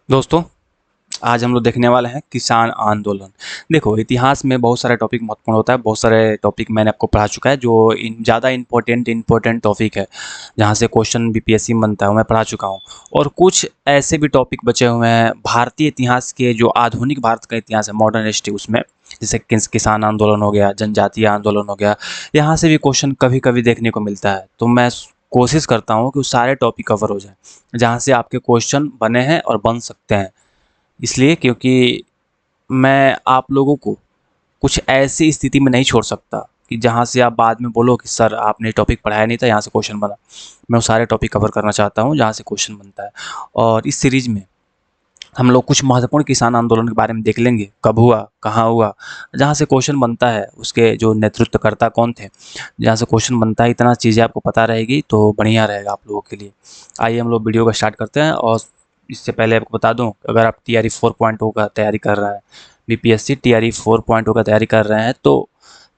दोस्तों, आज हम लोग देखने वाले हैं किसान आंदोलन। देखो, इतिहास में बहुत सारे टॉपिक महत्वपूर्ण होता है, बहुत सारे टॉपिक मैंने आपको पढ़ा चुका है जो ज़्यादा इम्पोर्टेंट टॉपिक है, जहाँ से क्वेश्चन बीपीएससी में बनता है, वो मैं पढ़ा चुका हूँ। और कुछ ऐसे भी टॉपिक बचे हुए हैं भारतीय इतिहास के, जो आधुनिक भारत का इतिहास है, मॉडर्न हिस्ट्री, उसमें जैसे किसान आंदोलन हो गया, जनजातीय आंदोलन हो गया, यहाँ से भी क्वेश्चन कभी-कभी देखने को मिलता है। तो मैं कोशिश करता हूँ कि वो सारे टॉपिक कवर हो जाएँ, जहाँ से आपके क्वेश्चन बने हैं और बन सकते हैं। इसलिए क्योंकि मैं आप लोगों को कुछ ऐसी स्थिति में नहीं छोड़ सकता कि जहाँ से आप बाद में बोलो कि सर आपने टॉपिक पढ़ाया नहीं था, यहाँ से क्वेश्चन बना। मैं वो सारे टॉपिक कवर करना चाहता हूँ जहाँ से क्वेश्चन बनता है। और इस सीरीज में हम लोग कुछ महत्वपूर्ण किसान आंदोलन के बारे में देख लेंगे, कब हुआ, कहाँ हुआ, जहाँ से क्वेश्चन बनता है, उसके जो नेतृत्वकर्ता कौन थे, जहाँ से क्वेश्चन बनता है, इतना चीज़ें आपको पता रहेगी तो बढ़िया रहेगा आप लोगों के लिए। आइए हम लोग वीडियो को स्टार्ट करते हैं। और इससे पहले आपको बता दूं, अगर आप टीआरई 4.0 का तैयारी कर रहे हैं, बीपीएससी टीआरई 4.0 का तैयारी कर रहे हैं, तो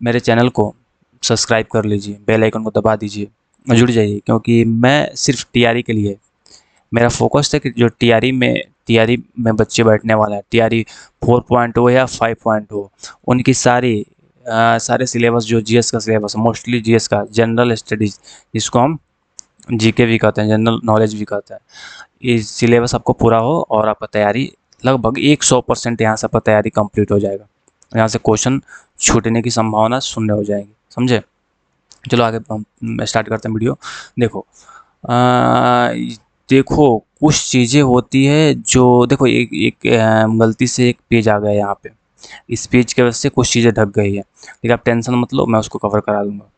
मेरे चैनल को सब्सक्राइब कर लीजिए, बेल आइकन को दबा दीजिए, जुड़ जाइए, क्योंकि मैं सिर्फ टीआरई के लिए, मेरा फोकस है कि जो टीआरई में बच्चे बैठने वाला है, टीआरई 4.0 या 5.0, उनकी सारे सिलेबस, जो जीएस का सिलेबस, मोस्टली जीएस का, जनरल स्टडीज, जिसको हम जीके भी कहते हैं, जनरल नॉलेज भी कहते हैं, ये सिलेबस आपको पूरा हो और आपका तैयारी लगभग 100% यहाँ से आपका तैयारी कंप्लीट हो जाएगा। यहाँ से क्वेश्चन छूटने की संभावना शून्य हो जाएगी, समझे। चलो आगे हम स्टार्ट करते हैं वीडियो। देखो, देखो कुछ चीज़ें होती है जो, देखो एक एक गलती से एक पेज आ गया यहाँ पे, इस पेज की वजह से कुछ चीज़ें ढक गई है, लेकिन आप टेंशन मत लो, मैं उसको कवर करा दूंगा।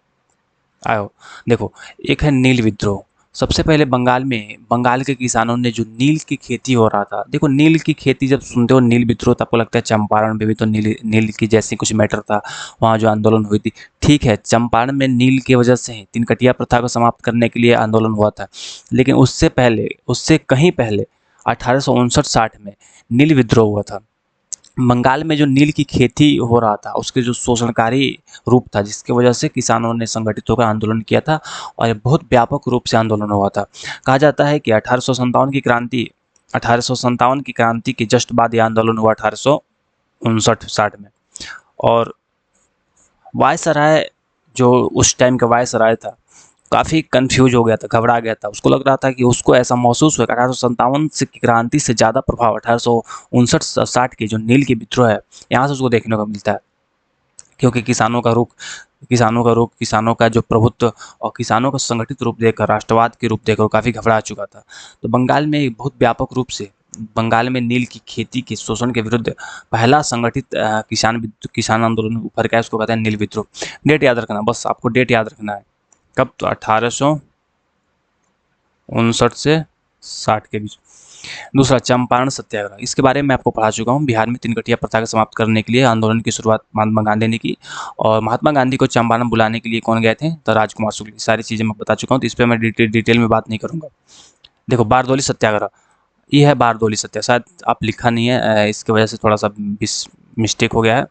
आओ, देखो, एक है नील विद्रोह। सबसे पहले बंगाल के किसानों ने जो नील की खेती हो रहा था, देखो नील की खेती जब सुनते हो नील विद्रोह, तो आपको लगता है चंपारण में भी तो नील नील की जैसी कुछ मैटर था, वहाँ जो आंदोलन हुई थी। ठीक है, चंपारण में नील की वजह से ही तीनकटिया प्रथा को समाप्त करने के लिए आंदोलन हुआ था, लेकिन उससे पहले, उससे कहीं पहले 1859-60 में नील विद्रोह हुआ था। बंगाल में जो नील की खेती हो रहा था, उसके जो शोषणकारी रूप था, जिसकी वजह से किसानों ने संगठित होकर आंदोलन किया था, और ये बहुत व्यापक रूप से आंदोलन हुआ था। कहा जाता है कि 1857 की क्रांति के जस्ट बाद ये आंदोलन हुआ, 1859-60 में। और वायसराय, जो उस टाइम का वायसराय था, काफ़ी कंफ्यूज हो गया था, घबरा गया था। उसको लग रहा था कि, उसको ऐसा महसूस हुआ कि 1857 से की क्रांति से ज़्यादा प्रभाव 1859-60 की जो नील की विद्रोह है, यहाँ से उसको देखने को मिलता है। क्योंकि किसानों का जो प्रभुत्व और किसानों का संगठित रूप देखकर, राष्ट्रवाद के रूप देखकर काफ़ी घबरा चुका था। तो बंगाल में बहुत व्यापक रूप से, बंगाल में नील की खेती के शोषण के विरुद्ध पहला संगठित किसान आंदोलन उभर के आया, उसको कहते हैं नील विद्रोह। डेट याद रखना, बस आपको डेट याद रखना है, कब, तो 1859 से 60 के बीच। दूसरा, चंपारण सत्याग्रह, इसके बारे में आपको पढ़ा चुका हूँ। बिहार में तीनकटिया प्रथा को समाप्त करने के लिए आंदोलन की शुरुआत महात्मा गांधी ने की, और महात्मा गांधी को चंपारण बुलाने के लिए कौन गए थे, तो राजकुमार शुक्ल। सारी चीज़ें मैं बता चुका हूँ, तो इस पर मैं डिटेल में बात नहीं करूँगा। देखो, बारदौली सत्याग्रह, ये है बारदौली सत्याग्रह, शायद आप लिखा नहीं है, इसकी वजह से थोड़ा सा मिस्टेक हो गया है।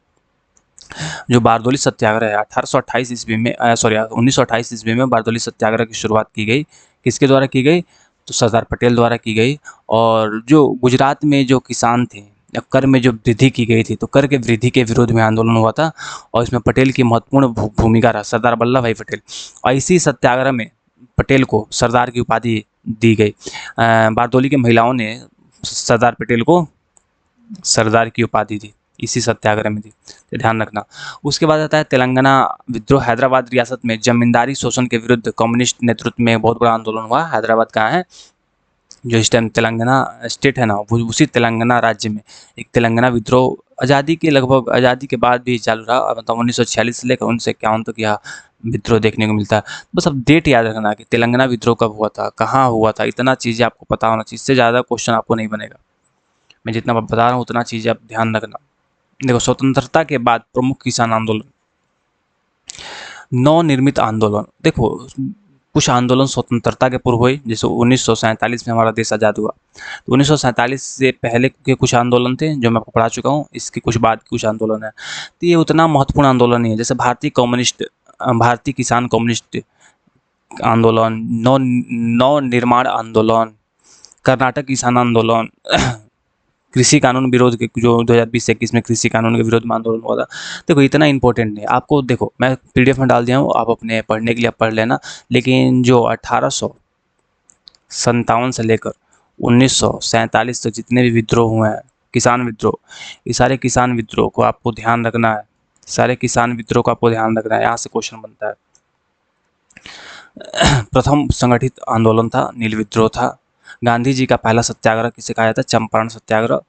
जो बारदौली सत्याग्रह है, 1828 ईस्वी में, सॉरी 1928 ईस्वी में बारदौली सत्याग्रह की शुरुआत की गई। किसके द्वारा की गई, तो सरदार पटेल द्वारा की गई। और जो गुजरात में जो किसान थे, कर में जो वृद्धि की गई थी, तो कर के वृद्धि के विरोध में आंदोलन हुआ था, और इसमें पटेल की महत्वपूर्ण भूमिका रहा, सरदार वल्लभ भाई पटेल। और इसी सत्याग्रह में पटेल को सरदार की उपाधि दी गई। बारदौली की महिलाओं ने सरदार पटेल को सरदार की उपाधि दी, इसी सत्याग्रह में दी, तो ध्यान रखना। उसके बाद आता है तेलंगाना विद्रोह। हैदराबाद रियासत में जमींदारी शोषण के विरुद्ध कम्युनिस्ट नेतृत्व में बहुत बड़ा आंदोलन हुआ। हैदराबाद कहाँ है, जो इस टाइम तेलंगाना स्टेट है ना, वो उसी तेलंगाना राज्य में एक तेलंगाना विद्रोह आज़ादी के बाद भी चालू रहा, मतलब 1946 से लेकर 1951 तक यह विद्रोह देखने को मिलता है। बस अब डेट याद रखना कि तेलंगाना विद्रोह कब हुआ था, कहाँ हुआ था, इतना चीज़ें आपको पता होना चाहिए, इससे ज़्यादा क्वेश्चन आपको नहीं बनेगा। मैं जितना बता रहा हूँ उतना चीज़ें आप ध्यान रखना। देखो, स्वतंत्रता के बाद प्रमुख किसान आंदोलन, नवनिर्मित आंदोलन। देखो, कुछ आंदोलन स्वतंत्रता के पूर्व हुए, जैसे 1947 में हमारा देश आज़ाद हुआ, तो 1947 से पहले के कुछ आंदोलन थे जो मैं आपको पढ़ा चुका हूँ, इसके कुछ बाद के कुछ आंदोलन है, तो ये उतना महत्वपूर्ण आंदोलन नहीं है। जैसे भारतीय किसान कम्युनिस्ट आंदोलन, नव निर्माण आंदोलन, कर्नाटक किसान आंदोलन, कृषि कानून विरोध के जो 2020 से 21 में कृषि कानून के विरोध में आंदोलन हुआ था। देखो इतना इंपॉर्टेंट नहीं आपको, देखो मैं पीडीएफ में डाल दिया हूँ, आप अपने पढ़ने के लिए आप पढ़ लेना। लेकिन जो 1857 से लेकर 1947 तक जितने भी विद्रोह हुए हैं, किसान विद्रोह, ये सारे किसान विद्रोह को आपको ध्यान रखना है। सारे किसान विद्रोह को आपको ध्यान रखना है, यहाँ से क्वेश्चन बनता है। प्रथम संगठित आंदोलन था नील विद्रोह था। गांधी जी का पहला सत्याग्रह किसे कहा जाता है? चंपारण सत्याग्रह।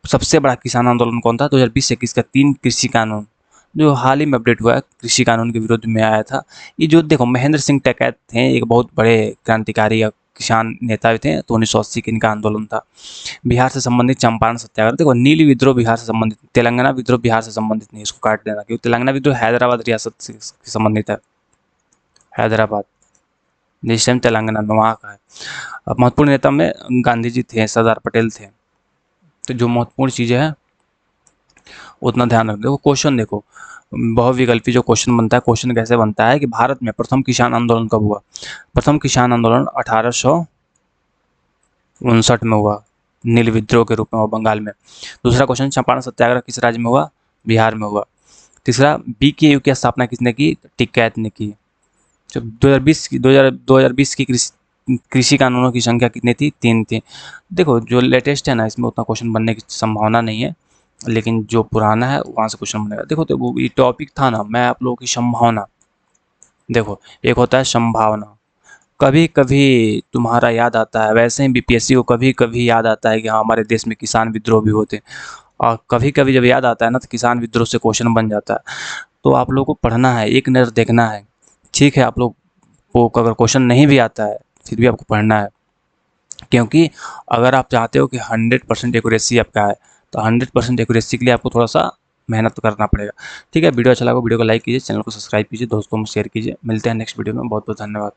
सबसे बड़ा किसान आंदोलन कौन था? 2020 से 21 का 3 कृषि कानून, जो हाल ही में अपडेट हुआ है, कृषि कानून के विरोध में आया था। ये जो देखो महेंद्र सिंह टिकैत थे, एक बहुत बड़े क्रांतिकारी या किसान नेता भी थे, तो 1980 के इनका आंदोलन था। बिहार से संबंधित चंपारण सत्याग्रह, देखो नील विद्रोह बिहार से संबंधित, तेलंगाना विद्रोह बिहार से संबंधित नहीं, इसको काट देना, क्योंकि तेलंगाना विद्रोह हैदराबाद रियासत से संबंधित है। हैदराबाद जिस टाइम तेलंगाना में, वहाँ का है। अब महत्वपूर्ण नेता में गांधी जी थे, सरदार पटेल थे। तो जो महत्वपूर्ण चीज़ें हैं उतना ध्यान रख। देखो क्वेश्चन, देखो बहुविकल्पी जो क्वेश्चन बनता है, क्वेश्चन कैसे बनता है कि भारत में प्रथम किसान आंदोलन कब हुआ? प्रथम किसान आंदोलन 1859 में हुआ, नील विद्रोह के रूप में हुआ बंगाल में। दूसरा क्वेश्चन, चंपारण सत्याग्रह किस राज्य में हुआ? बिहार में हुआ। तीसरा, बीकेयू की स्थापना किसने की? टिकैत ने की। जब 2020 की कृषि कानूनों की संख्या कितनी थी? 3 थी। देखो जो लेटेस्ट है ना, इसमें उतना क्वेश्चन बनने की संभावना नहीं है, लेकिन जो पुराना है वहाँ से क्वेश्चन बनेगा। देखो तो वो ये टॉपिक था ना, मैं आप लोगों की संभावना, देखो एक होता है संभावना, कभी कभी तुम्हारा याद आता है, वैसे ही बीपीएससी को कभी कभी याद आता है कि हाँ हमारे देश में किसान विद्रोह भी होते, और कभी कभी जब याद आता है ना तो किसान विद्रोह से क्वेश्चन बन जाता है। तो आप लोगों को पढ़ना है, एक नज़र देखना है, ठीक है। आप लोग को अगर क्वेश्चन नहीं भी आता है फिर भी आपको पढ़ना है, क्योंकि अगर आप चाहते हो कि 100% एक्यूरेसी आपका है, तो 100% एक्यूरेसी के लिए आपको थोड़ा सा मेहनत तो करना पड़ेगा। ठीक है, वीडियो अच्छा लगा वीडियो को लाइक कीजिए, चैनल को सब्सक्राइब कीजिए, दोस्तों में शेयर कीजिए। मिलते हैं नेक्स्ट वीडियो में, बहुत बहुत धन्यवाद।